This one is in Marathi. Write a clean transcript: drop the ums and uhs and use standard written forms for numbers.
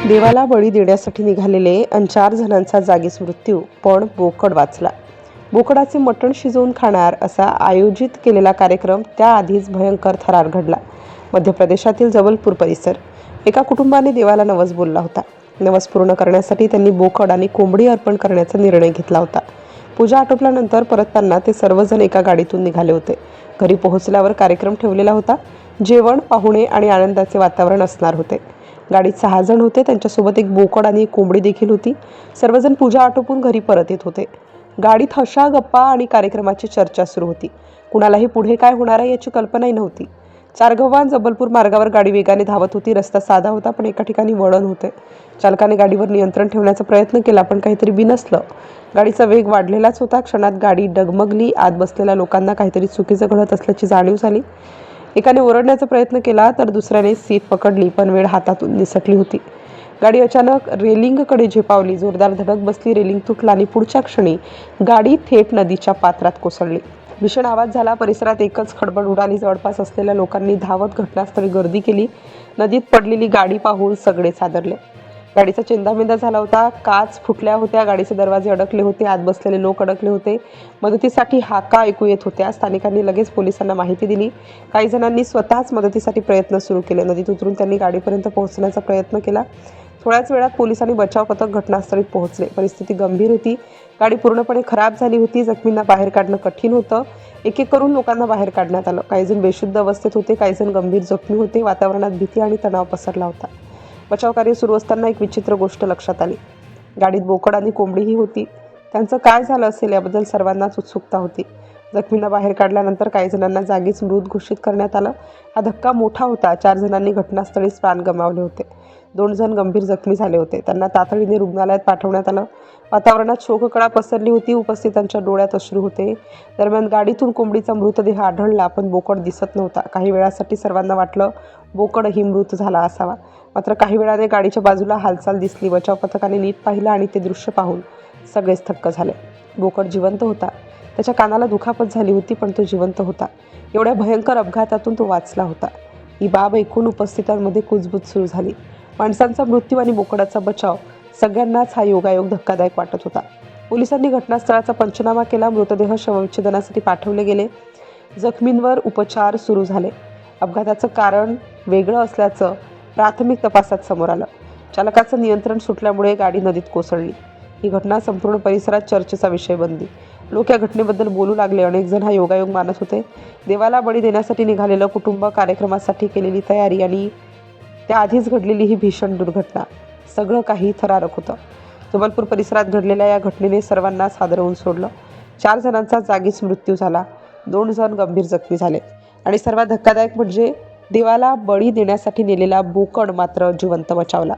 देवाला बळी देण्यासाठी निघालेले 4 जणांचा जागीच मृत्यू, पण बोकड वाचला. बोकडाचे मटण शिजवून खाणार असा आयोजित केलेला कार्यक्रम त्याआधीच भयंकर थरार घडला. मध्य प्रदेशातील जबलपूर परिसर. एका कुटुंबाने देवाला नवस बोलला होता. नवस पूर्ण करण्यासाठी त्यांनी बोकड आणि कोंबडी अर्पण करण्याचा निर्णय घेतला होता. पूजा आटोपल्यानंतर परतताना ते सर्वजण एका गाडीतून निघाले होते. घरी पोहोचल्यावर कार्यक्रम ठेवलेला होता. जेवण, पाहुणे आणि आनंदाचे वातावरण असणार होते. गाडीत 6 जण होते. त्यांच्यासोबत एक बोकड आणि एक कोंबडी देखील होती. सर्वजण पूजा आटोपून घरी परत येत होते. गाडीत हशा, गप्पा आणि कार्यक्रमाची चर्चा सुरू होती. कुणालाही पुढे काय होणार आहे याची कल्पनाही नव्हती. चारगव्हाण जबलपूर मार्गावर गाडी वेगाने धावत होती. रस्ता साधा होता, पण एका ठिकाणी वळण होते. चालकाने गाडीवर नियंत्रण ठेवण्याचा प्रयत्न केला, पण काहीतरी बिनसलं. गाडीचा वेग वाढलेलाच होता. क्षणात गाडी डगमगली. आत बसलेल्या लोकांना काहीतरी चुकीचं घडत असल्याची जाणीव झाली. एकाने ओरडण्याचा प्रयत्न केला तर दुसऱ्याने सीट पकडली, पण वेळ हातातून निसटली होती. गाडी अचानक रेलिंगकडे झेपावली. जोरदार धडक बसली. रेलिंग तुटला आणि पुढच्या क्षणी गाडी थेट नदीच्या पात्रात कोसळली. भीषण आवाज झाला. परिसरात एकच खडबड उडाली. जवळपास असलेल्या लोकांनी धावत घटनास्थळी गर्दी केली. नदीत पडलेली गाडी पाहून सगळेच हादरले. गाडीचा चेंदामेंदा झाला होता. काच फुटल्या होत्या. गाडीचे दरवाजे अडकले होते. आत बसलेले लोक अडकले होते. मदतीसाठी हाका ऐकू येत होत्या. स्थानिकांनी लगेच पोलिसांना माहिती दिली. काही जणांनी स्वतःच मदतीसाठी प्रयत्न सुरू केले. नदीत उतरून त्यांनी गाडीपर्यंत पोहोचण्याचा प्रयत्न केला. थोड्याच वेळात पोलिस आणि बचाव पथक घटनास्थळी पोहोचले. परिस्थिती गंभीर होती. गाडी पूर्णपणे खराब झाली होती. जखमींना बाहेर काढणं कठीण होतं. एक-एक करून लोकांना बाहेर काढण्यात आलं. काही जण बेशुद्ध अवस्थेत होते. काही जण गंभीर जखमी होते. वातावरणात भीती आणि तणाव पसरला होता. बचाव कार्य सुरू असताना एक विचित्र गोष्ट लक्षात आली. गाडीत बोकड आणि कोंबडीही होती. त्यांचं काय झालं असेल याबद्दल सर्वांनाच उत्सुकता होती. जखमींना बाहेर काढल्यानंतर काही जणांना जागीच मृत घोषित करण्यात आलं. हा धक्का मोठा होता. 4 जणांनी घटनास्थळीच प्राण गमावले होते. 2 जण गंभीर जखमी झाले होते. त्यांना तातडीने रुग्णालयात पाठवण्यात आलं. वातावरणात शोककळा पसरली होती. उपस्थितांच्या डोळ्यात अश्रू होते. दरम्यान गाडीतून कोंबडीचा मृतदेह आढळला, पण बोकड दिसत नव्हता. काही वेळासाठी सर्वांना वाटलं बोकडही मृत झाला असावा. मात्र काही वेळाने गाडीच्या बाजूला हालचाल दिसली. बचाव पथकाने नीट पाहिलं आणि ते दृश्य पाहून सगळेच थक्क झाले. बोकड जिवंत होता. त्याच्या कानाला दुखापत झाली होती, पण तो जिवंत होता. एवढ्या भयंकर अपघातातून तो वाचला होता. ही बाब ऐकून उपस्थितांमध्ये कुजबूज सुरू झाली. माणसांचा मृत्यू आणि बोकडाचा बचाव, सगळ्यांनाच हा योगायोग धक्कादायक वाटत होता. पोलिसांनी घटनास्थळाचा पंचनामा केला. मृतदेह शवविच्छेदनासाठी पाठवले गेले. जखमींवर उपचार सुरू झाले. अपघाताचं कारण वेगळं असल्याचं प्राथमिक तपासात समोर आलं. चालकाचं नियंत्रण सुटल्यामुळे गाडी नदीत कोसळली. ही घटना संपूर्ण परिसरात चर्चेचा विषय बनली. लोक या घटनेबद्दल बोलू लागले. अनेक जण हा योगायोग मानत होते. देवाला बळी देण्यासाठी निघालेलं कुटुंब, कार्यक्रमासाठी केलेली तयारी आणि त्याआधीच घडलेली ही भीषण दुर्घटना, सगळं काही थरारक होतं. जबलपूर परिसरात घडलेल्या या घटनेने सर्वांनाच हादरवून सोडलं. 4 जणांचा जागीच मृत्यू झाला. 2 जण गंभीर जखमी झाले आणि सर्वात धक्कादायक म्हणजे देवाला बळी देण्यासाठी नेलेला बोकड मात्र जिवंत बचावला.